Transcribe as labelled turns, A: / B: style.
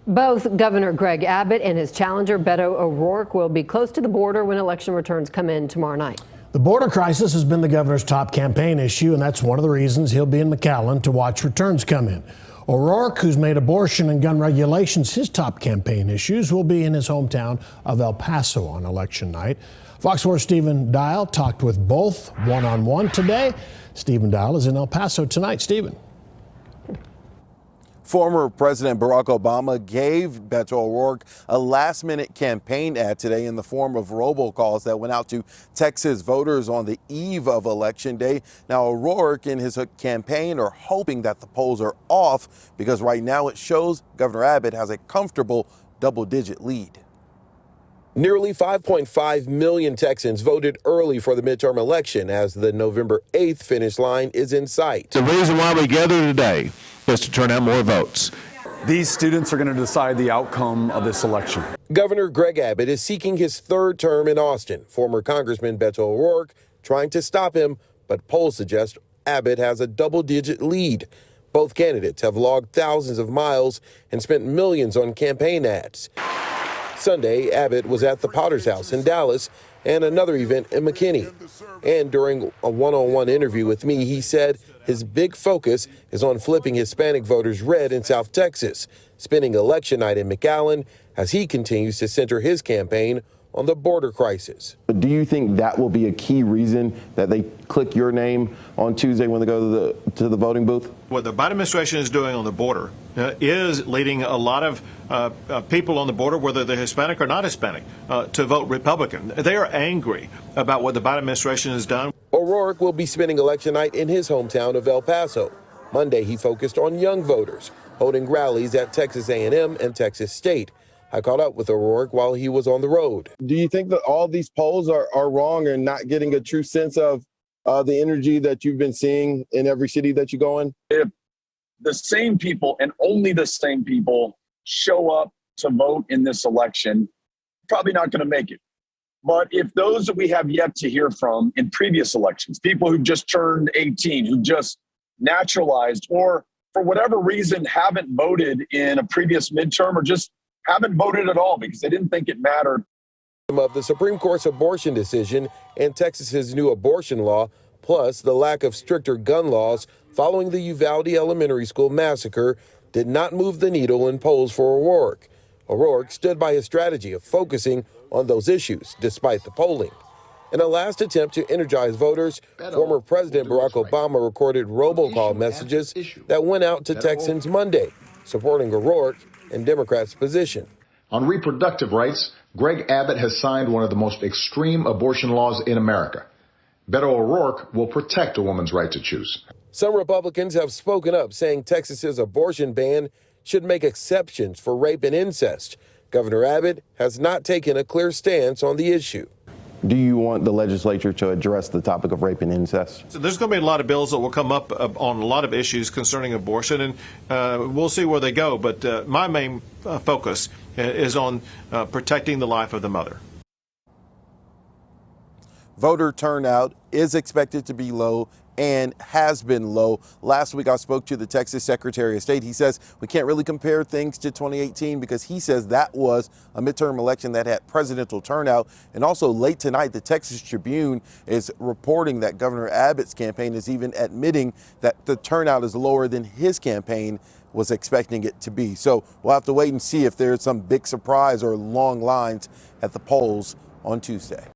A: Both Governor Greg Abbott and his challenger Beto O'Rourke will be close to the border when election returns come in tomorrow night.
B: The border crisis has been the governor's top campaign issue, and that's one of the reasons he'll be in McAllen to watch returns come in. O'Rourke, who's made abortion and gun regulations his top campaign issues, will be in his hometown of El Paso on election night. Fox 4's Stephen Dial talked with both one-on-one today. Stephen Dial is in El Paso tonight. Stephen.
C: Former President Barack Obama gave Beto O'Rourke a last-minute campaign ad today in the form of robocalls that went out to Texas voters on the eve of Election Day. Now, O'Rourke and his campaign are hoping that the polls are off because right now it shows Governor Abbott has a comfortable double-digit lead. Nearly 5.5 million Texans voted early for the midterm election as the November 8th finish line is in sight.
D: The reason why we gather today is to turn out more votes.
E: These students are going to decide the outcome of this election.
C: Governor Greg Abbott is seeking his third term in Austin. Former Congressman Beto O'Rourke trying to stop him, but polls suggest Abbott has a double-digit lead. Both candidates have logged thousands of miles and spent millions on campaign ads. Sunday, Abbott was at the Potter's House in Dallas and another event in McKinney. And during a one-on-one interview with me, he said his big focus is on flipping Hispanic voters red in South Texas, spending election night in McAllen as he continues to center his campaign on the border crisis.
F: Do you think that will be a key reason that they click your name on Tuesday when they go to the voting booth?
G: What the Biden administration is doing on the border is leading a lot of people on the border, whether they're Hispanic or not Hispanic, to vote Republican. They are angry about what the Biden administration has done.
C: O'Rourke will be spending election night in his hometown of El Paso. Monday, he focused on young voters, holding rallies at Texas A&M and Texas State. I caught up with O'Rourke while he was on the road.
F: Do you think that all these polls are wrong and not getting a true sense of the energy that you've been seeing in every city that you go in?
H: If the same people and only the same people show up to vote in this election, probably not going to make it. But if those that we have yet to hear from in previous elections, people who just turned 18, who just naturalized, or for whatever reason haven't voted in a previous midterm or just haven't voted at all because they didn't think it mattered.
C: Of the Supreme Court's abortion decision and Texas's new abortion law, plus the lack of stricter gun laws following the Uvalde Elementary School massacre, did not move the needle in polls for O'Rourke. O'Rourke stood by his strategy of focusing on those issues despite the polling. In a last attempt to energize voters, former President Barack Obama recorded robocall messages that went out to Texans Monday, supporting O'Rourke and Democrats' position.
I: On reproductive rights, Greg Abbott has signed one of the most extreme abortion laws in America. Beto O'Rourke will protect a woman's right to choose.
C: Some Republicans have spoken up, saying Texas's abortion ban should make exceptions for rape and incest. Governor Abbott has not taken a clear stance on the issue.
F: Do you want the legislature to address the topic of rape and incest?
G: So there's going to be a lot of bills that will come up on a lot of issues concerning abortion, and we'll see where they go. But my main focus is on protecting the life of the mother.
C: Voter turnout is expected to be low and has been low. Last week, I spoke to the Texas Secretary of State. He says we can't really compare things to 2018 because he says that was a midterm election that had presidential turnout. And also late tonight, the Texas Tribune is reporting that Governor Abbott's campaign is even admitting that the turnout is lower than his campaign was expecting it to be. So we'll have to wait and see if there's some big surprise or long lines at the polls on Tuesday.